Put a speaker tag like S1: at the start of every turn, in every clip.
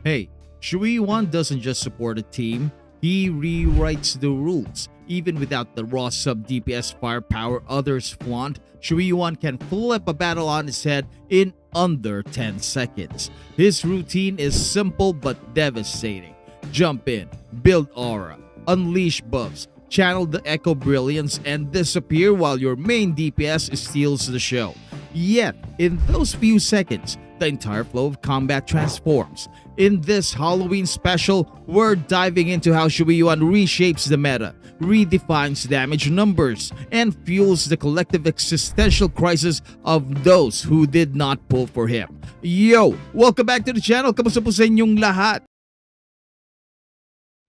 S1: Hey, Shuiwan doesn't just support a team, he rewrites the rules. Even without the raw sub DPS firepower others flaunt, Qiuyuan can flip a battle on his head in under 10 seconds. His routine is simple but devastating. Jump in, build aura, unleash buffs, channel the echo brilliance, and disappear while your main DPS steals the show. Yet, in those few seconds, the entire flow of combat transforms. In this Halloween special, we're diving into how Qiuyuan reshapes the meta, redefines damage numbers, and fuels the collective existential crisis of those who did not pull for him. Yo! Welcome back to the channel! Kamusta po sa inyong lahat?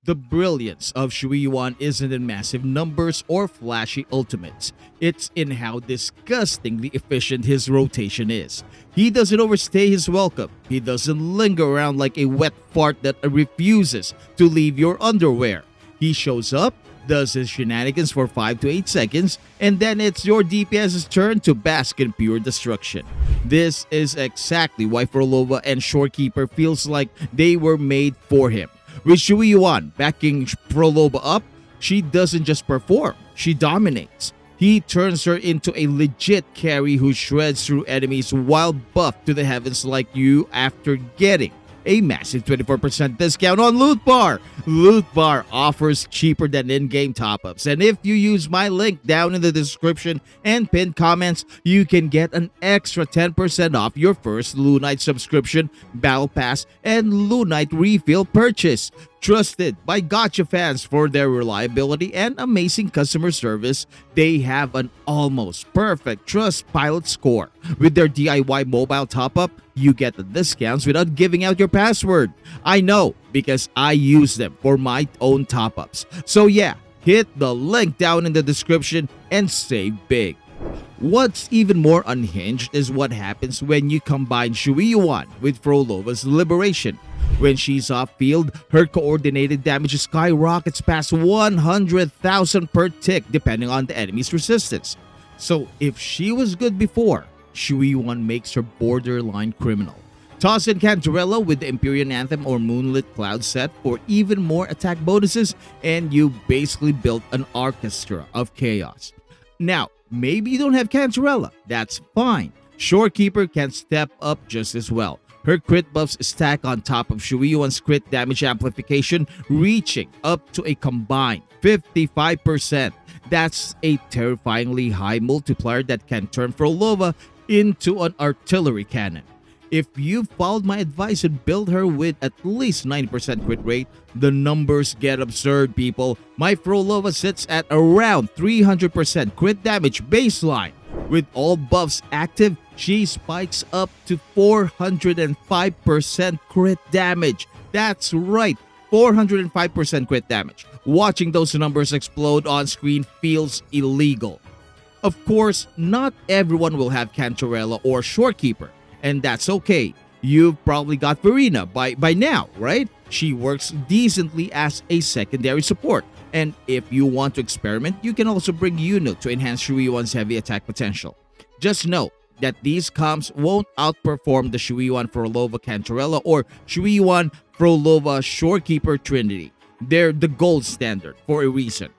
S1: The brilliance of Qiuyuan isn't in massive numbers or flashy ultimates. It's in how disgustingly efficient his rotation is. He doesn't overstay his welcome. He doesn't linger around like a wet fart that refuses to leave your underwear. He shows up, does his shenanigans for 5 to 8 seconds, and then it's your DPS's turn to bask in pure destruction. This is exactly why Phrolova and Shorekeeper feels like they were made for him. With Qiuyuan backing Phrolova up, she doesn't just perform, she dominates. He turns her into a legit carry who shreds through enemies while buffed to the heavens like you after getting a massive 24% discount on Loot Bar. Loot Bar offers cheaper than in-game top-ups, and if you use my link down in the description and pinned comments, you can get an extra 10% off your first Lunite subscription, Battle Pass, and Lunite refill purchase. Trusted by Gacha fans for their reliability and amazing customer service, they have an almost perfect Trustpilot score. With their DIY mobile top-up, you get the discounts without giving out your password. I know because I use them for my own top-ups. So yeah, hit the link down in the description and save big. What's even more unhinged is what happens when you combine Qiuyuan with Phrolova's liberation. When she's off-field, her coordinated damage skyrockets past 100,000 per tick depending on the enemy's resistance. So if she was good before, Qiuyuan makes her borderline criminal. Toss in Cantarella with the Empyrean Anthem or Moonlit Cloud set for even more attack bonuses, and you basically built an orchestra of chaos. Now, maybe you don't have Cantarella, that's fine. Shorekeeper can step up just as well. Her crit buffs stack on top of Qiuyuan's crit damage amplification, reaching up to a combined 55%. That's a terrifyingly high multiplier that can turn Phrolova into an artillery cannon. If you followed my advice and build her with at least 90% crit rate, the numbers get absurd, people. My Phrolova sits at around 300% crit damage baseline. With all buffs active, she spikes up to 405% crit damage. That's right, 405% crit damage. Watching those numbers explode on screen feels illegal. Of course, not everyone will have Cantarella or Shorekeeper, and that's okay. You've probably got Verena by now, right? She works decently as a secondary support. And if you want to experiment, you can also bring Nuke to enhance Qiuyuan's heavy attack potential. Just know that these comps won't outperform the Qiuyuan Phrolova Cantarella or Qiuyuan Phrolova Shorekeeper Trinity. They're the gold standard for a reason.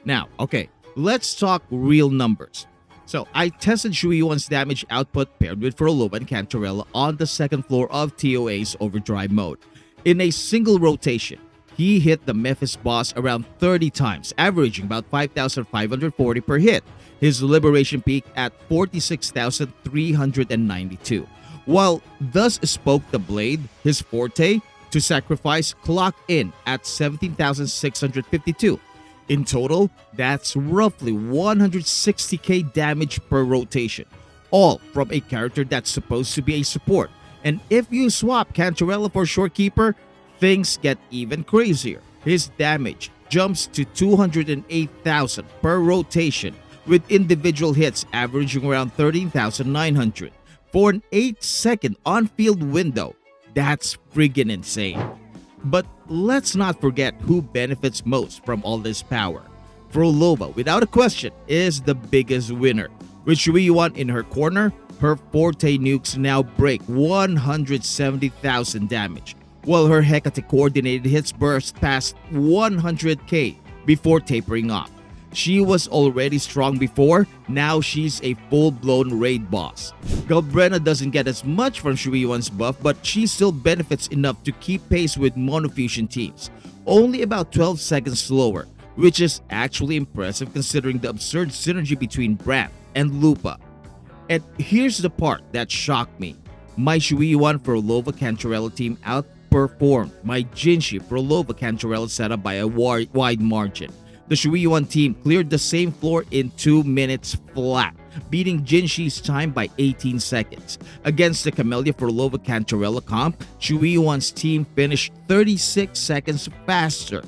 S1: Now, okay, let's talk real numbers. So I tested Qiuyuan's damage output paired with Phrolova and Cantarella on the second floor of TOA's Overdrive mode. In a single rotation, he hit the Memphis boss around 30 times, averaging about 5,540 per hit. His liberation peak at 46,392. While thus spoke the blade, his forte to sacrifice clocked in at 17,652. In total, that's roughly 160k damage per rotation, all from a character that's supposed to be a support. And if you swap Cantarella for Shorekeeper, things get even crazier. His damage jumps to 208,000 per rotation, with individual hits averaging around 13,900. For an 8-second on-field window, that's friggin' insane. But let's not forget who benefits most from all this power. Phrolova, without a question, is the biggest winner. With Qiuyuan in her corner, her forte nukes now break 170,000 damage. while her Hecate coordinated hits burst past 100k before tapering off. She was already strong before, now she's a full-blown raid boss. Galbrena doesn't get as much from Shuiwan's buff, but she still benefits enough to keep pace with monofusion teams, only about 12 seconds slower, which is actually impressive considering the absurd synergy between Brant and Lupa. And here's the part that shocked me. My Qiuyuan Phrolova Cantarella team outperformed my Jinshi Phrolova Cantarella setup by a wide margin. The Shuiwan team cleared the same floor in 2 minutes flat, beating Jinshi's time by 18 seconds. Against the Camellia Phrolova Cantarella comp, Shuiwan's team finished 36 seconds faster.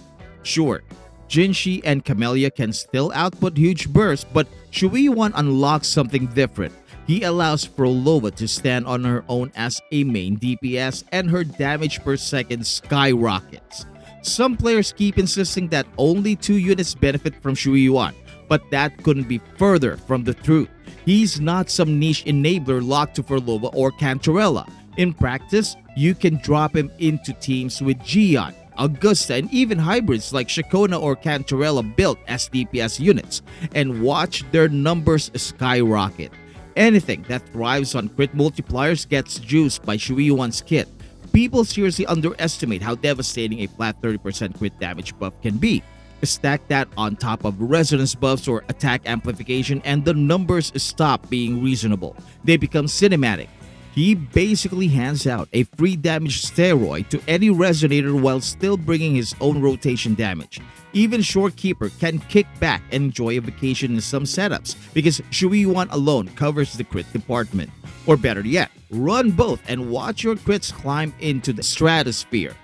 S1: Sure, Jinshi and Camellia can still output huge bursts, but Shuiwan unlocks something different. He allows Phrolova to stand on her own as a main DPS, and her damage per second skyrockets. Some players keep insisting that only 2 units benefit from Qiuyuan, but that couldn't be further from the truth. He's not some niche enabler locked to Phrolova or Cantarella. In practice, you can drop him into teams with Qiuyuan, Augusta, and even hybrids like Shakona or Cantarella built as DPS units, and watch their numbers skyrocket. Anything that thrives on crit multipliers gets juiced by Shuiwan's kit. People seriously underestimate how devastating a flat 30% crit damage buff can be. Stack that on top of resonance buffs or attack amplification and the numbers stop being reasonable. They become cinematic. He basically hands out a free damage steroid to any resonator while still bringing his own rotation damage. Even Shorekeeper can kick back and enjoy a vacation in some setups because Shuiwan alone covers the crit department. Or better yet, run both and watch your crits climb into the stratosphere.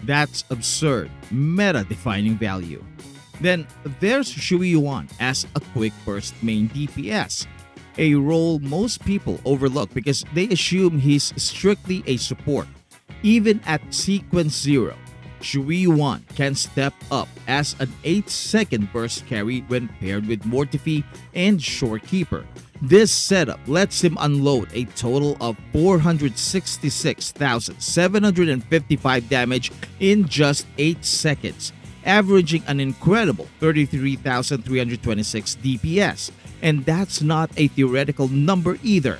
S1: That's absurd, meta-defining value. Then there's Qiuyuan as a quick burst main DPS, a role most people overlook because they assume he's strictly a support. Even at sequence 0, Qiuyuan can step up as an 8-second burst carry when paired with Mortifi and Shorekeeper. This setup lets him unload a total of 466,755 damage in just 8 seconds, averaging an incredible 33,326 DPS. And that's not a theoretical number either.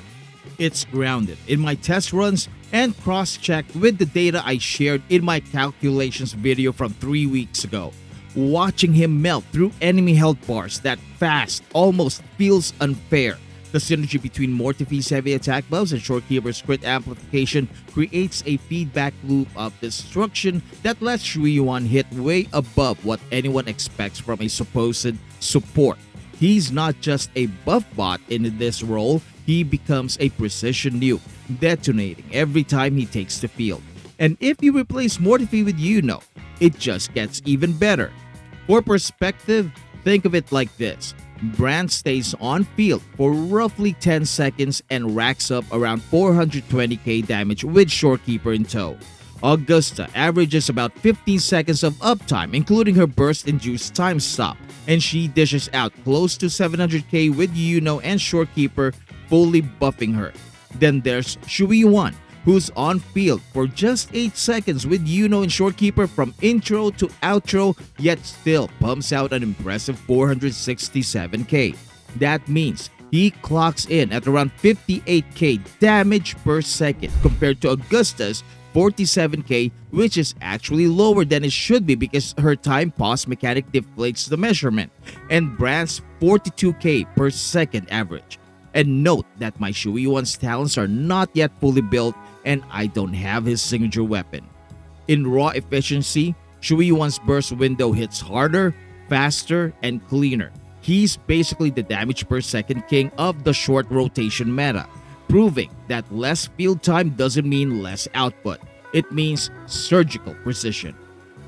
S1: It's grounded in my test runs and cross-checked with the data I shared in my calculations video from 3 weeks ago. Watching him melt through enemy health bars that fast almost feels unfair. The synergy between Mortifi's heavy attack buffs and Shorekeeper's crit amplification creates a feedback loop of destruction that lets Qiuyuan hit way above what anyone expects from a supposed support. He's not just a buff bot in this role, he becomes a precision nuke, detonating every time he takes the field. And if you replace Mortifi with it just gets even better. For perspective, think of it like this. Brant stays on field for roughly 10 seconds and racks up around 420k damage with Shorekeeper in tow. Augusta averages about 15 seconds of uptime, including her burst-induced time stop, and she dishes out close to 700k with and Shorekeeper fully buffing her. Then there's Qiuyuan, who's on field for just 8 seconds with and Shorekeeper from intro to outro, yet still pumps out an impressive 467k. That means he clocks in at around 58k damage per second compared to Augusta's 47k, which is actually lower than it should be because her time pause mechanic deflates the measurement, and Brant's 42k per second average. And note that my Qiuyuan's talents are not yet fully built and I don't have his signature weapon. In raw efficiency, Qiuyuan's burst window hits harder, faster, and cleaner. He's basically the damage per second king of the short rotation meta, proving that less field time doesn't mean less output. It means surgical precision.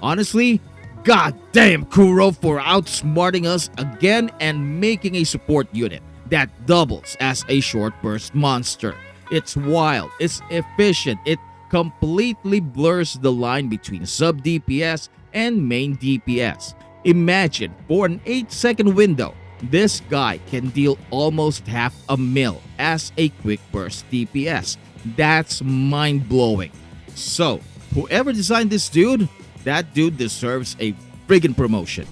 S1: Honestly, goddamn Kuro for outsmarting us again and making a support unit that doubles as a short burst monster. It's wild, it's efficient, it completely blurs the line between sub DPS and main DPS. Imagine for an 8-second window, this guy can deal almost half a mil as a quick burst DPS. That's mind-blowing. So, Whoever designed this dude, that dude deserves a friggin' promotion.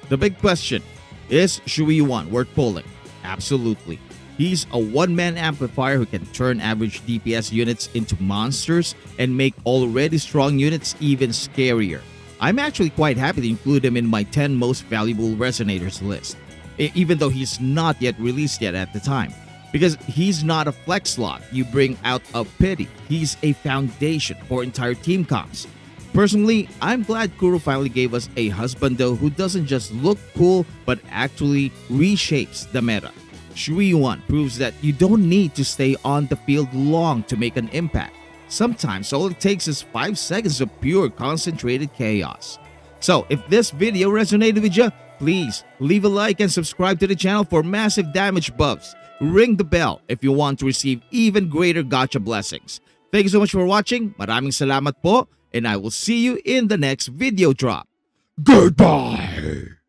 S1: The big question, is Shuiwan worth pulling? Absolutely. He's a one-man amplifier who can turn average DPS units into monsters and make already strong units even scarier. I'm actually quite happy to include him in my 10 most valuable Resonators list, even though he's not yet released yet at the time. Because he's not a flex slot you bring out of pity. He's a foundation for entire team comps. Personally, I'm glad Kuro finally gave us a husbando who doesn't just look cool but actually reshapes the meta. Shuiwan proves that you don't need to stay on the field long to make an impact. Sometimes all it takes is 5 seconds of pure concentrated chaos. So if this video resonated with you, please leave a like and subscribe to the channel for massive damage buffs. Ring the bell if you want to receive even greater gacha blessings. Thank you so much for watching. Maraming salamat po, and I will see you in the next video drop. Goodbye!